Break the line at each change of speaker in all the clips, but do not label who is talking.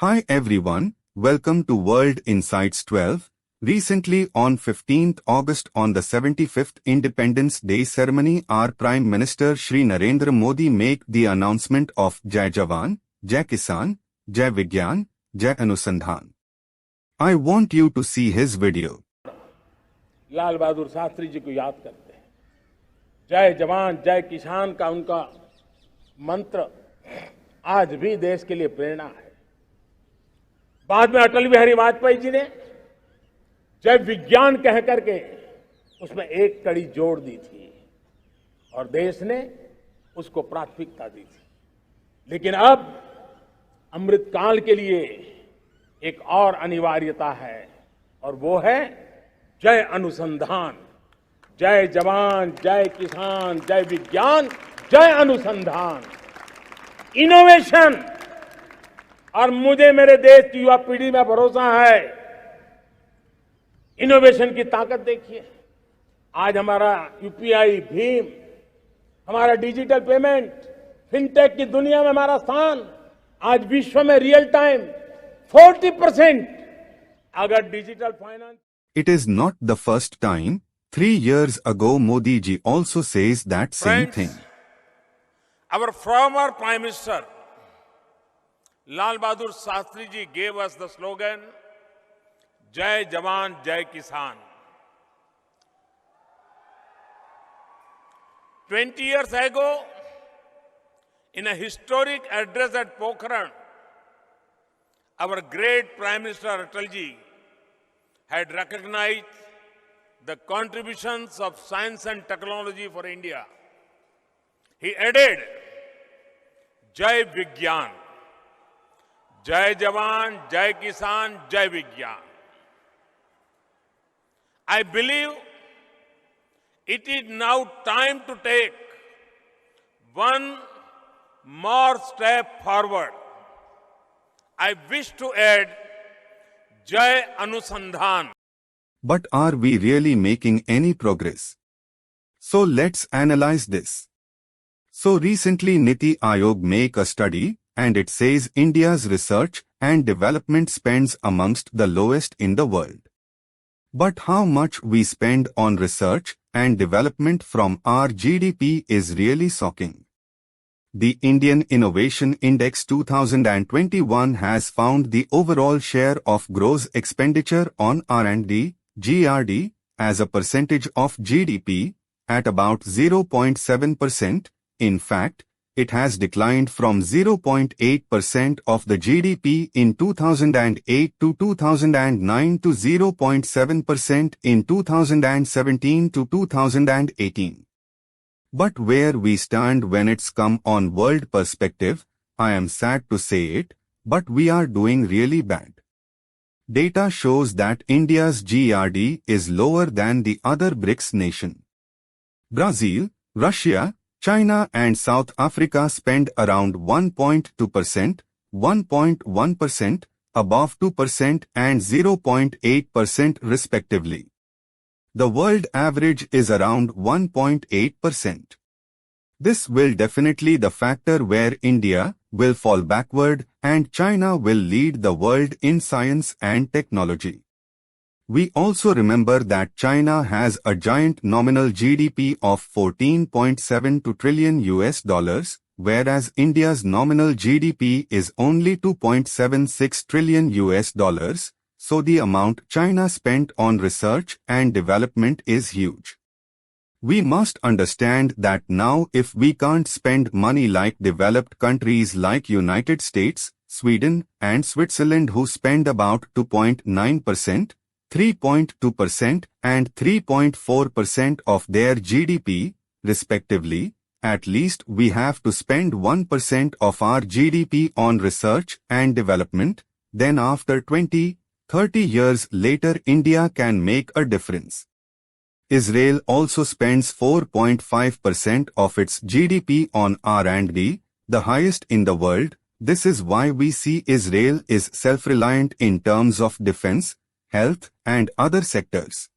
Hi everyone, welcome to World Insights 12. Recently on 15th August on the 75th Independence Day ceremony, our Prime Minister Shri Narendra Modi made the announcement of Jai Jawan, Jai Kisan, Jai Vigyan, Jai Anusandhan. I want you to see his video.
Lal Bahadur Shastri ji को याद करते हैं। जय जवान जय किसान का उनका मंत्र आज भी देश के लिए प्रेरणा है। बाद में अटल बिहारी वाजपेयी जी ने जय विज्ञान कह करके उसमें एक कड़ी जोड़ दी थी और देश ने उसको प्राथमिकता दी थी। लेकिन अब अमृत काल के लिए एक और अनिवार्यता है और वो है जय अनुसंधान। जय जवान जय किसान जय विज्ञान जय अनुसंधान, इनोवेशन। और मुझे मेरे देश की युवा पीढ़ी में भरोसा है, इनोवेशन की ताकत देखिए। आज हमारा यूपीआई, भीम, हमारा डिजिटल पेमेंट, फिनटेक की दुनिया में हमारा स्थान, आज विश्व में रियल टाइम 40%। अगर digital finance
It is not the first time. 3 years ago Modi ji also says that same thing.
Our former Prime Minister Lal Bahadur Shastri ji gave us the slogan Jai Jawan Jai Kisan. 20 years ago, in a historic address at Pokhran, our great Prime Minister Atal ji had recognized the contributions of science and technology for India. He added, Jai Vigyan, Jai Jawan, Jai Kisan, Jai Vigyan. I believe it is now time to take one more step forward. I wish to add Jai Anusandhan.
But are we really making any progress? So let's analyze this. So recently Niti Aayog make a study and it says India's research and development spends amongst the lowest in the world. But how much we spend on research and development from our GDP is really shocking. The Indian Innovation Index 2021 has found the overall share of gross expenditure on R&D, GRD, as a percentage of GDP, at about 0.7%. In fact, it has declined from 0.8% of the GDP in 2008 to 2009 to 0.7% in 2017 to 2018. But where we stand when it's come on world perspective, I am sad to say it, but we are doing really bad. Data shows that India's GRD is lower than the other BRICS nation. Brazil, Russia, China and South Africa spend around 1.2%, 1.1%, above 2% and 0.8% respectively. The world average is around 1.8%. This will definitely the factor where India will fall backward and China will lead the world in science and technology. We also remember that China has a giant nominal GDP of 14.72 trillion US, whereas India's nominal GDP is only 2.76 trillion US. So the amount China spent on research and development is huge. We must understand that now if we can't spend money like developed countries like United States, Sweden and Switzerland who spend about 2.9%, 3.2% and 3.4% of their GDP, respectively, at least we have to spend 1% of our GDP on research and development, then after 20, 30 years later India can make a difference. Israel also spends 4.5% of its GDP on R&D, the highest in the world. This is why we see Israel is self-reliant in terms of defense, health and other sectors.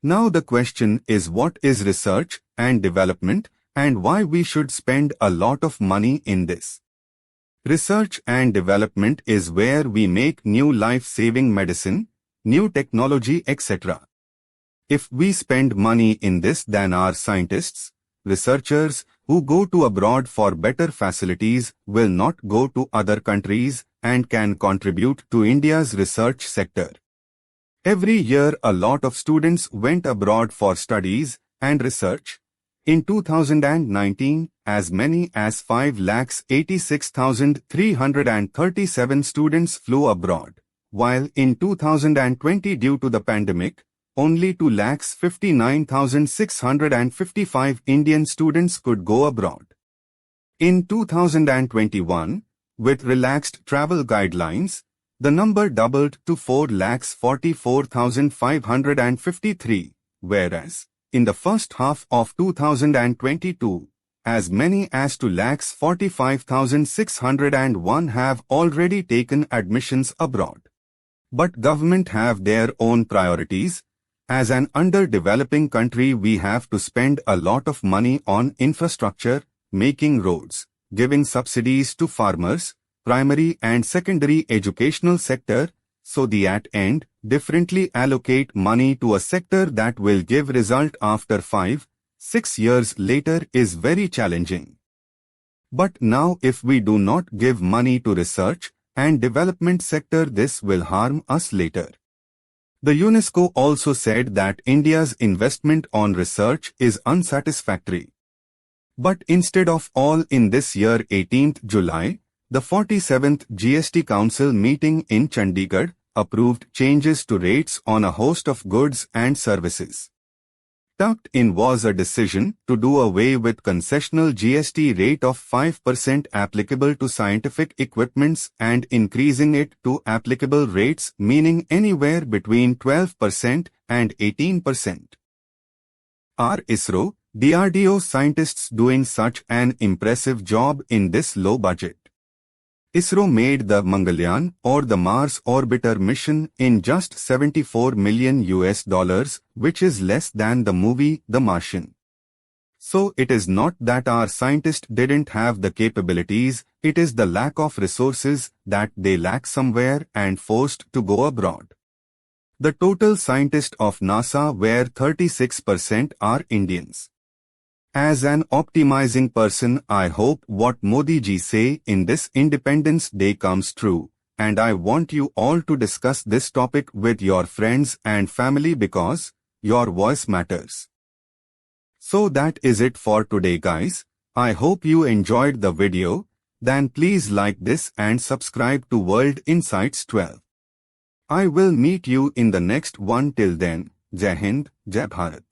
Now the question is what is research and development and why we should spend a lot of money in this. Research and development is where we make new life-saving medicine, new technology, etc. If we spend money in this, then our scientists, researchers who go to abroad for better facilities will not go to other countries and can contribute to India's research sector. Every year a lot of students went abroad for studies and research. In 2019, as many as 5,86,337 students flew abroad, while in 2020 due to the pandemic, only 2,59,655 Indian students could go abroad. In 2021, with relaxed travel guidelines, the number doubled to 4,44,553, whereas, in the first half of 2022, as many as 2,45,601 have already taken admissions abroad. But government have their own priorities. As an underdeveloping country, we have to spend a lot of money on infrastructure, making roads, giving subsidies to farmers, primary and secondary educational sector, so the at end, differently allocate money to a sector that will give result after 5-6 years later is very challenging. But now if we do not give money to research and development sector, this will harm us later. The UNESCO also said that India's investment on research is unsatisfactory. But instead of all, in this year 18th July, the 47th GST Council meeting in Chandigarh approved changes to rates on a host of goods and services. Tucked in was a decision to do away with concessional GST rate of 5% applicable to scientific equipments and increasing it to applicable rates, meaning anywhere between 12% and 18%. Are ISRO, DRDO scientists doing such an impressive job in this low budget? ISRO made the Mangalyaan or the Mars orbiter mission in just $74 million, which is less than the movie The Martian. So it is not that our scientists didn't have the capabilities, it is the lack of resources that they lack somewhere and forced to go abroad. The total scientists of NASA where 36% are Indians. As an optimizing person, I hope what Modi ji say in this Independence Day comes true, and I want you all to discuss this topic with your friends and family because your voice matters. So that is it for today, guys. I hope you enjoyed the video. Then please like this and subscribe to World Insights 12. I will meet you in the next one. Till then, Jai Hind, Jai Bharat.